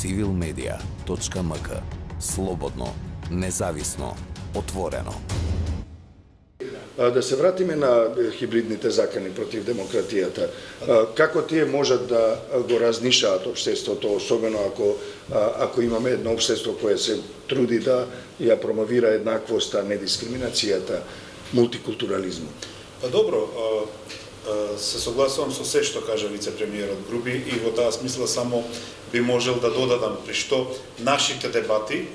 civilmedia.mk. Slobodno, независно, отворено. Да се вратиме на хибридните закани против демократијата. Како тие можат да го разнишаат општеството, особено ако имаме едно општество кое се труди да ја промовира еднаквоста, недискриминацијата, мултикултурализмот? Па добро, се согласувам со се што кажа вице-премиерот Груби и во таа смисла само би можел да додадам при што нашите дебати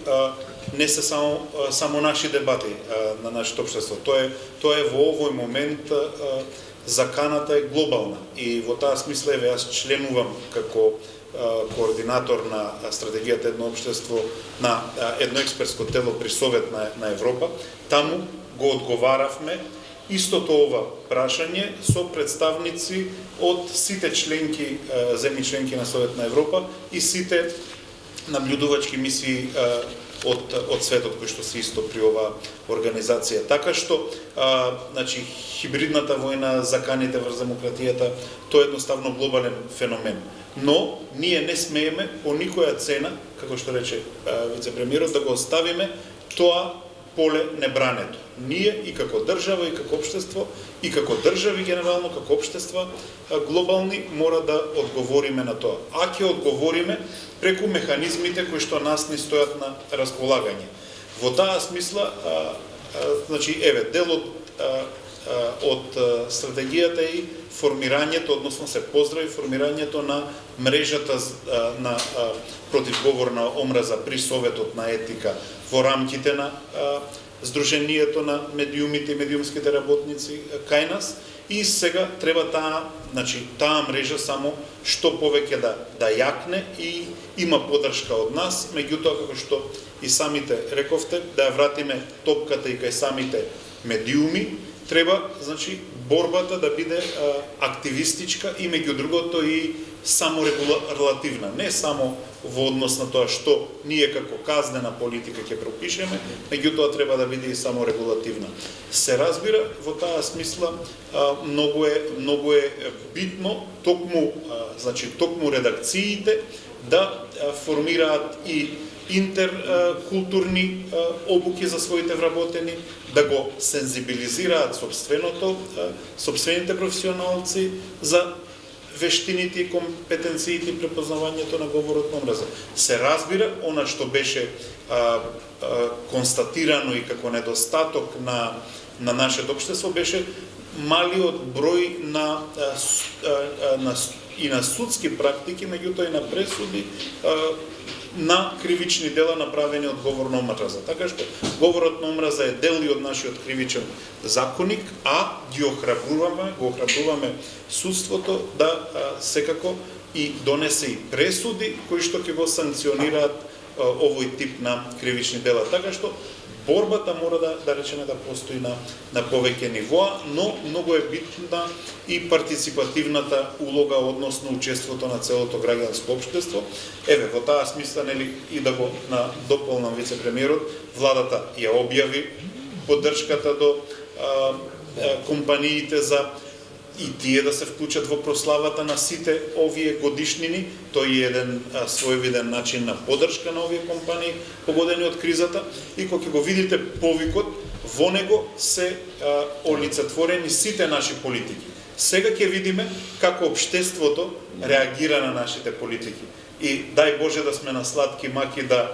не се само наши дебати на нашето општество. Тоа е во овој момент заканата е глобална и во таа смисла еве јас членувам како координатор на стратегијата едно општество на едно експертско тело при Совет на Европа. Таму го одговаравме истото ова прашање со представници од сите земји членки на Совет на Европа и сите наблюдувачки мисии од светот кои што се исто при оваа организација. Така што, значи, хибридната војна, заканите врз демократијата, тоа е едноставно глобален феномен. Но ние не смееме по никоја цена, како што рече вице-премиерот, да го оставиме тоа поле небрането. Ние и како држава, и како општество, и како држави генерално, како општества глобални, мора да одговориме на тоа. А ќе одговориме преку механизмите кои што нас ни стојат на располагање. Во таа смисла, значи, еве, дел од стратегијата и формирањето, односно се поздрави формирањето на мрежата против говор на омраза при Советот на етика во рамките на Сдруженијето на медиумите и медиумските работници кај нас. И сега треба таа мрежа само што повеќе да јакне и има поддршка од нас, меѓутоа како што и самите рековте, да ја вратиме топката и кај самите медиуми, треба, значи, борбата да биде активистичка и меѓу другото и саморегулативна, не само во однос на тоа што ние како казнена политика ќе пропишеме, меѓутоа треба да биде и саморегулативна. Се разбира, во таа смисла многу е битно токму редакциите да формираат и интеркултурни обуки за своите вработени, да го сензибилизираат сопствените професионалци за вештините и компетенциите и препознавањето на говорот на омраза. Се разбира, она што беше констатирано и како недостаток на нашето општество беше малиот број и на судски практики, меѓутоа и на пресуди на кривични дела направени од говор на омраза. Така што говорот на омраза е дел и од нашиот кривичен законник, а го охрабруваме судството да секако и донесе и пресуди кои што ќе го санкционираат овој тип на кривични дела. Така што борбата мора да речеме да постои на повеќе нивоа, но многу е битна и партиципативната улога односно учеството на целото граѓанско општество. Еве, во таа смисла, нели, и да го дополнам вице-премиерот, владата ја објави поддршката до компаниите за и тие да се вклучат во прославата на сите овие годишнини. Тој е еден своевиден начин на поддршка на овие компании погодени од кризата. И кога ќе го видите повикот, во него се олицетворени сите наши политики. Сега ќе видиме како општеството реагира на нашите политики. И дај Боже да сме на сладки маки да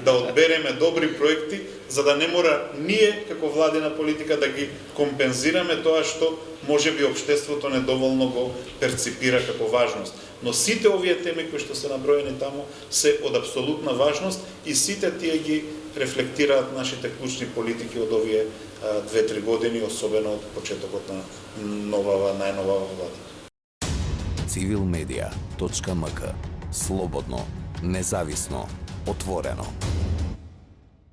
одбереме добри проекти, за да не мора ние како владина политика да ги компензираме тоа што можеби општеството недоволно го перципира како важност. Но сите овие теми кои што се наброени таму се од апсолутна важност и сите тие ги рефлектираат нашите клучни политики од овие 2-3 години, особено од почетокот на најновава влада. civilmedia.mk. Slobodno, nezavisno, otvoreno.